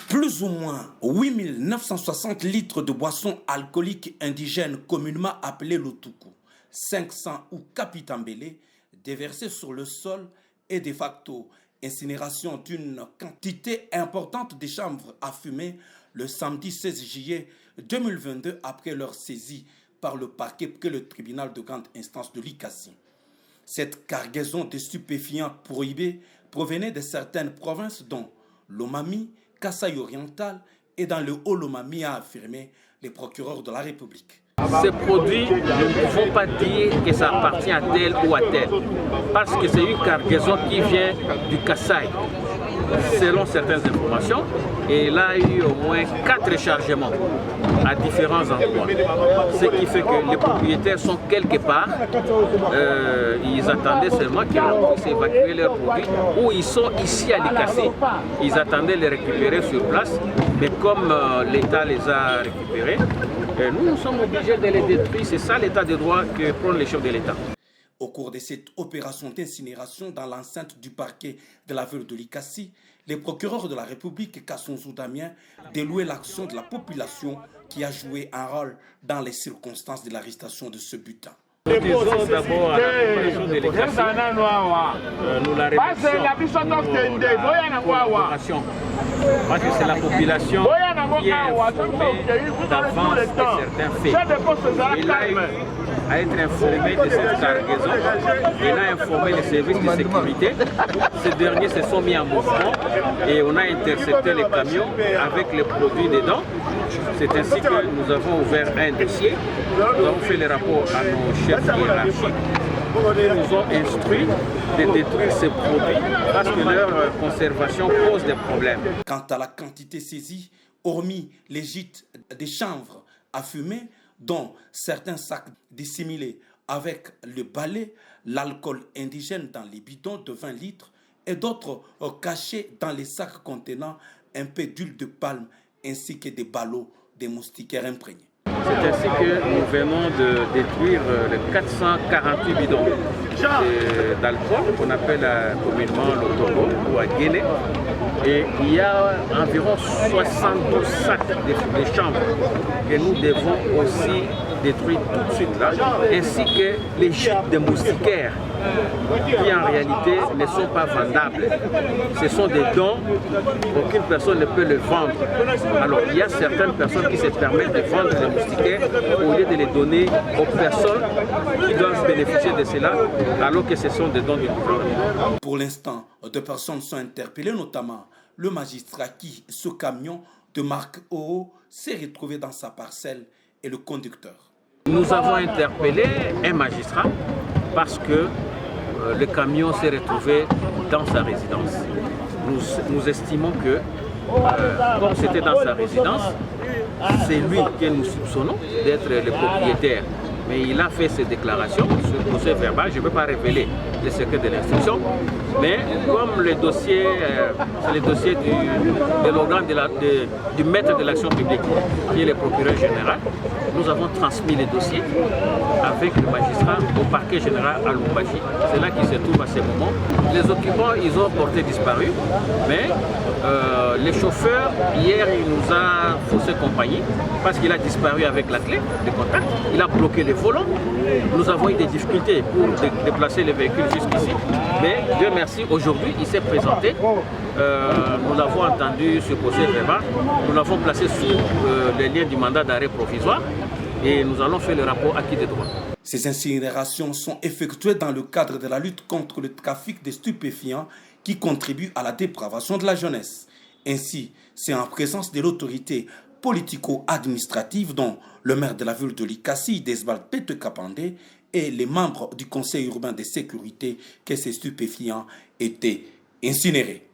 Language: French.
Plus ou moins 8960 litres de boissons alcooliques indigènes communément appelées l'Otuku, 500 ou capitambélé, déversés sur le sol et de facto incinération d'une quantité importante de chanvre à fumer le samedi 16 juillet 2022 après leur saisie par le parquet que le tribunal de grande instance de Likasi. Cette cargaison de stupéfiants prohibés provenait de certaines provinces dont l'Omami, Kasaï oriental et dans le Haut-Lomami, a affirmé les procureurs de la République. Ces produits, nous ne pouvons pas dire que ça appartient à tel ou à tel, parce que c'est une cargaison qui vient du Kasaï, selon certaines informations, et là il y a eu au moins 4 chargements à différents endroits. Ce qui fait que les propriétaires sont quelque part, ils attendaient seulement qu'ils puissent évacuer leurs produits, ou ils sont ici à Likasi, ils attendaient les récupérer sur place, mais comme l'État les a récupérés, nous sommes obligés de les détruire. C'est ça l'état de droit que prennent les chefs de l'État. Au cours de cette opération d'incinération dans l'enceinte du parquet de la ville de Likasi, les procureurs de la République, Kassonzou Damien, délouaient l'action de la population qui a joué un rôle dans les circonstances de l'arrestation de ce butin. Nous disons d'abord à la population de Likasi, nous la remercions pour la collaboration, parce que c'est la population qui est informée d'avance de certains faits. Il a eu à être informé de cette cargaison, il a informé les services de sécurité. Ces derniers se sont mis en mouvement et on a intercepté les camions avec les produits dedans. C'est ainsi que nous avons ouvert un dossier, nous avons fait les rapports à nos chefs hiérarchiques. Ils nous ont instruit de détruire ces produits parce que leur conservation pose des problèmes. Quant à la quantité saisie, hormis les gîtes des chanvres à fumer, dont certains sacs dissimulés avec le balai, l'alcool indigène dans les bidons de 20 litres et d'autres cachés dans les sacs contenant un peu d'huile de palme ainsi que des ballots de moustiquaires imprégnés. C'est ainsi que nous venons de détruire les 448 bidons d'alcool qu'on appelle communément l'Otogo ou à Guinée. Et il y a environ 72 sacs de chanvre que nous devons aussi détruire tout de suite là, ainsi que les gîtes de moustiquaires qui en réalité ne sont pas vendables. Ce sont des dons, aucune personne ne peut le vendre. Alors il y a certaines personnes qui se permettent de vendre les moustiquaires au lieu de les donner aux personnes qui doivent bénéficier de cela, alors que ce sont des dons du gouvernement. Pour l'instant, 2 personnes sont interpellées, notamment le magistrat qui, ce camion de marque OO, s'est retrouvé dans sa parcelle et le conducteur. Nous avons interpellé un magistrat parce que le camion s'est retrouvé dans sa résidence. Nous estimons que, comme c'était dans sa résidence, c'est lui que nous soupçonnons d'être le propriétaire. Mais il a fait ses déclarations sur le procès verbal. Je ne peux pas révéler les secrets de l'instruction. Mais comme le dossier, c'est le dossier de l'organe du maître de l'action publique, qui est le procureur général, nous avons transmis les dossiers avec le magistrat au parquet général à Lubumbashi. C'est là qu'il se trouve à ce moment. Les occupants, ils ont porté disparu, mais les chauffeurs, hier, il nous a faussé compagnie parce qu'il a disparu avec la clé de contact. Il a bloqué les volants. Nous avons eu des difficultés pour déplacer les véhicules jusqu'ici. Mais Dieu merci, aujourd'hui, il s'est présenté. Nous l'avons entendu sur procès verbal. Nous l'avons placé sous les liens du mandat d'arrêt provisoire et nous allons faire le rapport acquis des droits. Ces incinérations sont effectuées dans le cadre de la lutte contre le trafic de stupéfiants qui contribue à la dépravation de la jeunesse. Ainsi, c'est en présence de l'autorité politico-administrative dont le maire de la ville de Likasi, Desbal Tete Kapandé, et les membres du conseil urbain de sécurité que ces stupéfiants étaient incinérés.